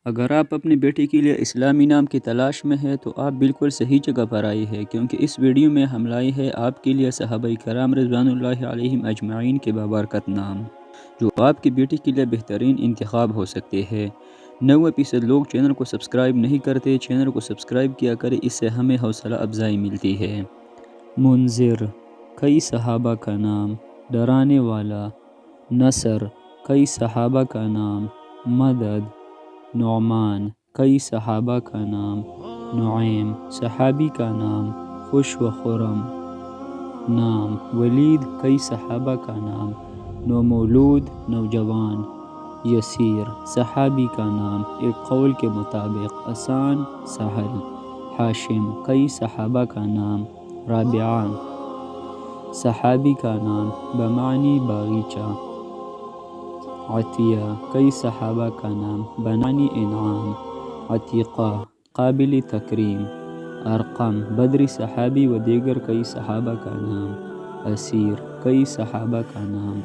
اگر آپ اپنی بیٹی کے لیے اسلامی نام کی تلاش میں ہے تو آپ بالکل صحیح جگہ پر آئی ہے، کیونکہ اس ویڈیو میں ہم لائے ہیں آپ کے لیے صحابہ کرام رضوان اللہ علیہم اجمعین کے بابرکت نام، جو آپ کی بیٹی کے لیے بہترین انتخاب ہو سکتے ہیں۔ 90% لوگ چینل کو سبسکرائب نہیں کرتے، چینل کو سبسکرائب کیا کرے، اس سے ہمیں حوصلہ افزائی ملتی ہے۔ منذر، کئی صحابہ کا نام۔ ڈرانے والا، نصر، کئی صحابہ کا نام۔ مدد، نعمان، کئی صحابہ کا نام۔ نعیم، صحابی کا نام۔ خوش و خرم، نام۔ ولید، کئی صحابہ کا نام۔ نومولود، نوجوان۔ یسیر، صحابی کا نام، ایک قول کے مطابق آسان، سہل۔ ہاشم، کئی صحابہ کا نام۔ رابعہ، صحابی کا نام، بمعنی باغیچہ۔ عطیہ، کئی صحابہ کا نام، بمعنی انعام۔ عتیقہ، قابل تکریم۔ ارقم، بدری صحابی و دیگر کئی صحابہ کا نام۔ اسیر، کئی صحابہ کا نام۔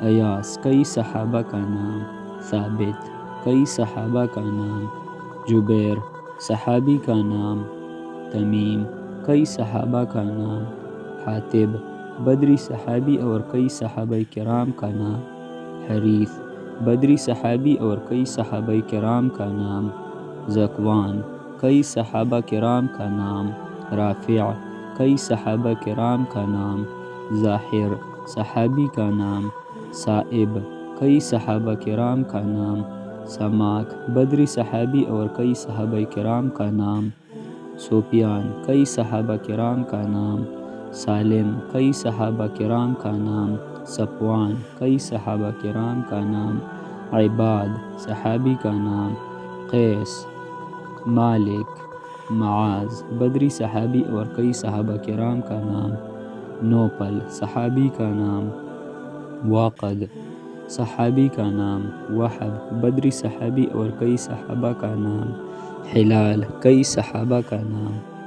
ایاس، کئی صحابہ کا نام۔ ثابت، کئی صحابہ کا نام۔ جبیر، صحابی کا نام۔ تمیم، کئی صحابہ کا نام۔ حاتب، بدری صحابی اور کئی صحابہ کرام کا نام۔ حریث، بدری صحابی اور کئی صحابہ کرام کا نام۔ ذکوان، کئی صحابہ کرام کا نام۔ رافع، کئی صحابہ کرام کا نام۔ ظاہر، صحابی کا نام۔ صائب، کئی صحابہ کرام کا نام۔ سماک، بدری صحابی اور کئی صحابہ کرام کا نام۔ سفیان، کئی صحابہ کرام کا نام۔ سالم، کئی صحابہ کرام کا نام۔ صفوان، کئی صحابہ کرام کا نام۔ عباد، صحابی کا نام۔ قیس، مالک، معاذ، بدری صحابی اور کئی صحابہ کرام کا نام۔ نوفل، صحابی کا نام۔ واقد، صحابی کا نام۔ وہب، بدری صحابی اور کئی صحابہ کا نام۔ ہلال، کئی صحابہ کا نام۔